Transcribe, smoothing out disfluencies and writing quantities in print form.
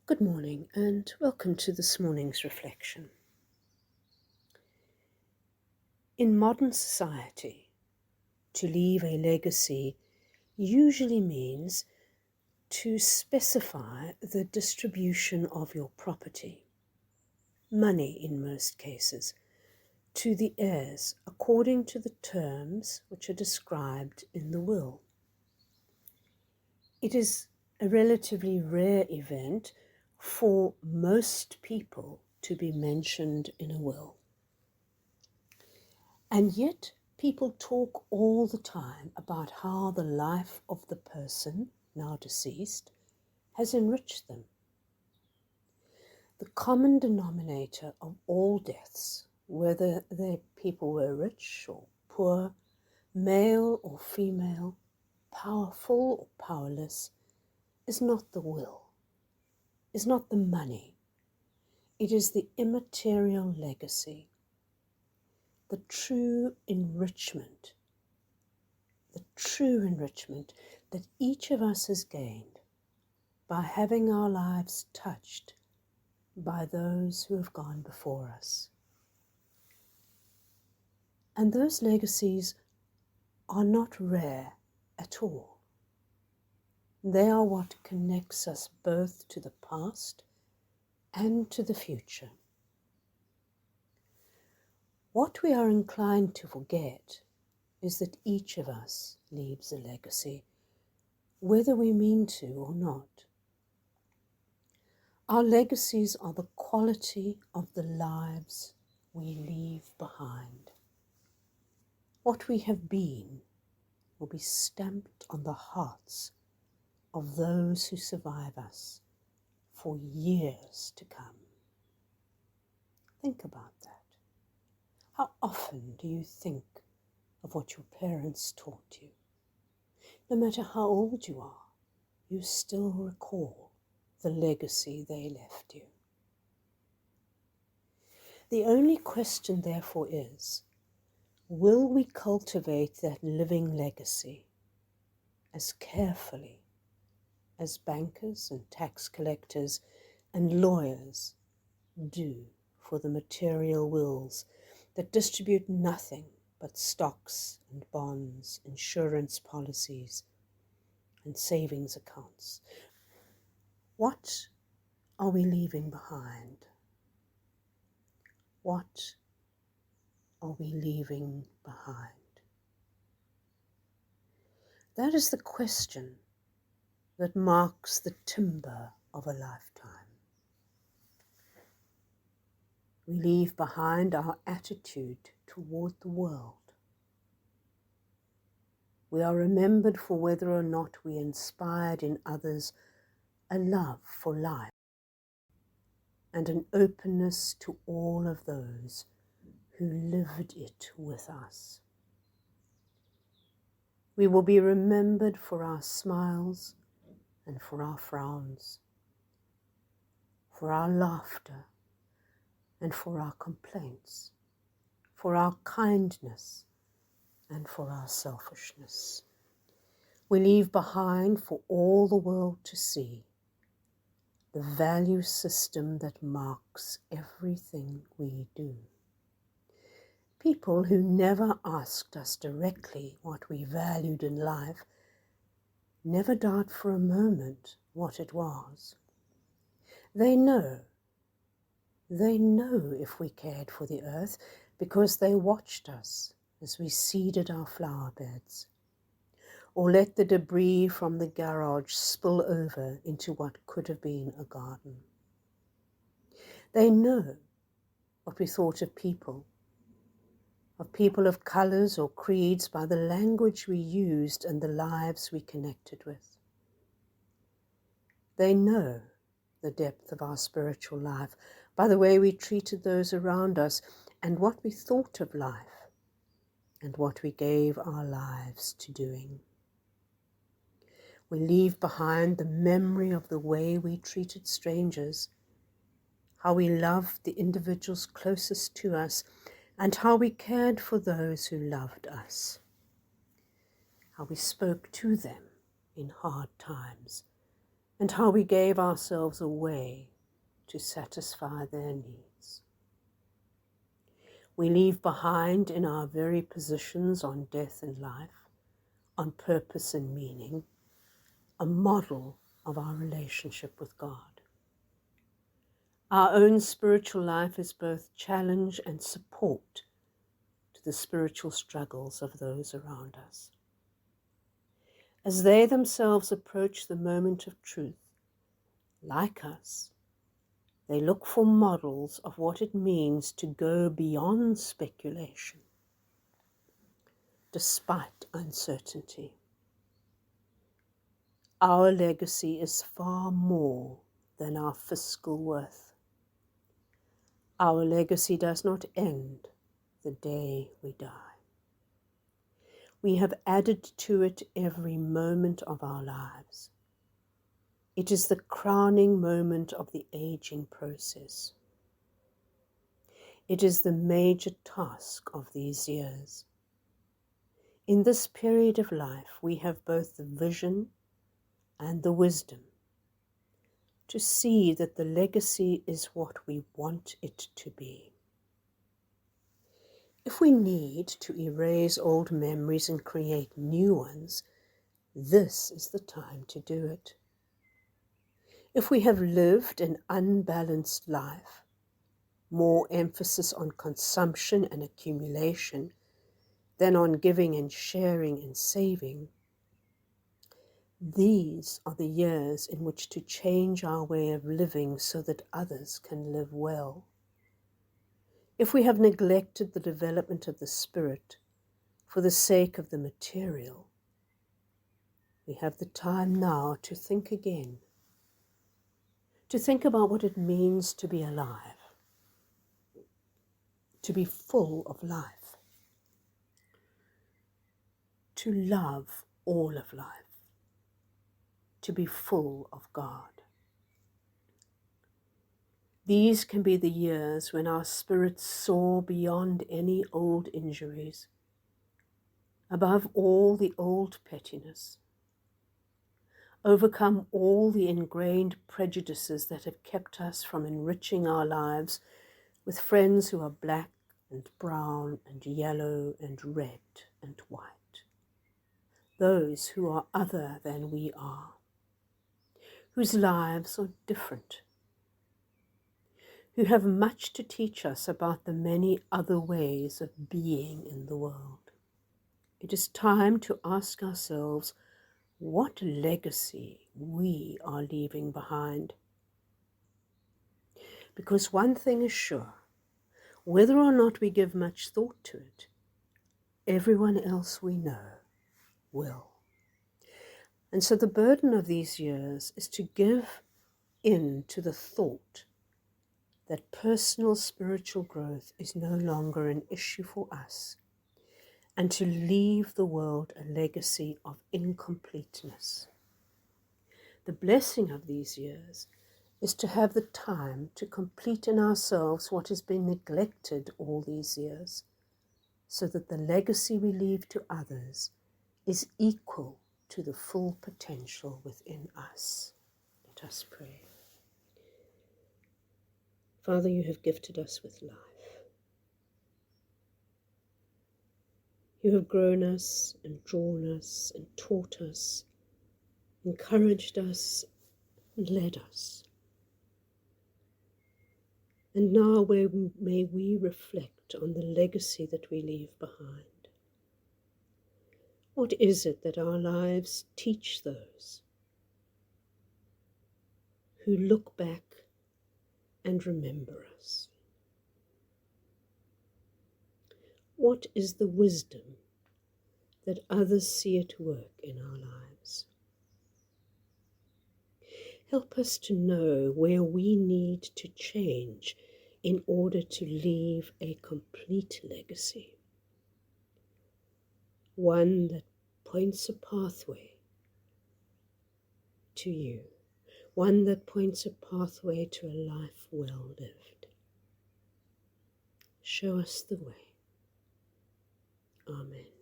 Good morning and welcome to this morning's reflection. In modern society, to leave a legacy usually means to specify the distribution of your property, money in most cases, to the heirs according to the terms which are described in the will. It is a relatively rare event for most people to be mentioned in a will. And yet, people talk all the time about how the life of the person, now deceased, has enriched them. The common denominator of all deaths, whether the people were rich or poor, male or female, powerful or powerless, is not the will, is not the money. It is the immaterial legacy, the true enrichment that each of us has gained by having our lives touched by those who have gone before us. And those legacies are not rare at all. They are what connects us both to the past and to the future. What we are inclined to forget is that each of us leaves a legacy, whether we mean to or not. Our legacies are the quality of the lives we leave behind. What we have been will be stamped on the hearts of those who survive us for years to come. Think about that. How often do you think of what your parents taught you? No matter how old you are, you still recall the legacy they left you. The only question, therefore, is, will we cultivate that living legacy as carefully as bankers and tax collectors and lawyers do for the material wills that distribute nothing but stocks and bonds, insurance policies, and savings accounts? What are we leaving behind? What are we leaving behind? That is the question that marks the timber of a lifetime. We leave behind our attitude toward the world. We are remembered for whether or not we inspired in others a love for life and an openness to all of those who lived it with us. We will be remembered for our smiles and for our frowns, for our laughter and for our complaints, for our kindness and for our selfishness. We leave behind for all the world to see the value system that marks everything we do. People who never asked us directly what we valued in life never doubt for a moment what it was. They know if we cared for the earth because they watched us as we seeded our flower beds, or let the debris from the garage spill over into what could have been a garden. They know what we thought of people of colours or creeds, by the language we used and the lives we connected with. They know the depth of our spiritual life by the way we treated those around us and what we thought of life and what we gave our lives to doing. We leave behind the memory of the way we treated strangers, how we loved the individuals closest to us, and how we cared for those who loved us, how we spoke to them in hard times, and how we gave ourselves away to satisfy their needs. We leave behind in our very positions on death and life, on purpose and meaning, a model of our relationship with God. Our own spiritual life is both challenge and support to the spiritual struggles of those around us. As they themselves approach the moment of truth, like us, they look for models of what it means to go beyond speculation, despite uncertainty. Our legacy is far more than our fiscal worth. Our legacy does not end the day we die. We have added to it every moment of our lives. It is the crowning moment of the aging process. It is the major task of these years. In this period of life, we have both the vision and the wisdom to see that the legacy is what we want it to be. If we need to erase old memories and create new ones, this is the time to do it. If we have lived an unbalanced life, more emphasis on consumption and accumulation than on giving and sharing and saving, these are the years in which to change our way of living so that others can live well. If we have neglected the development of the spirit for the sake of the material, we have the time now to think again, to think about what it means to be alive, to be full of life, to love all of life, to be full of God. These can be the years when our spirits soar beyond any old injuries, above all the old pettiness, overcome all the ingrained prejudices that have kept us from enriching our lives with friends who are black and brown and yellow and red and white, those who are other than we are, whose lives are different, who have much to teach us about the many other ways of being in the world. It is time to ask ourselves what legacy we are leaving behind. Because one thing is sure, whether or not we give much thought to it, everyone else we know will. And so the burden of these years is to give in to the thought that personal spiritual growth is no longer an issue for us, and to leave the world a legacy of incompleteness. The blessing of these years is to have the time to complete in ourselves what has been neglected all these years, so that the legacy we leave to others is equal to the full potential within us. Let us pray. Father, you have gifted us with life. You have grown us and drawn us and taught us, encouraged us and led us. And now may we reflect on the legacy that we leave behind. What is it that our lives teach those who look back and remember us? What is the wisdom that others see at work in our lives? Help us to know where we need to change in order to leave a complete legacy, one that points a pathway to you, one that points a pathway to a life well lived. Show us the way. Amen.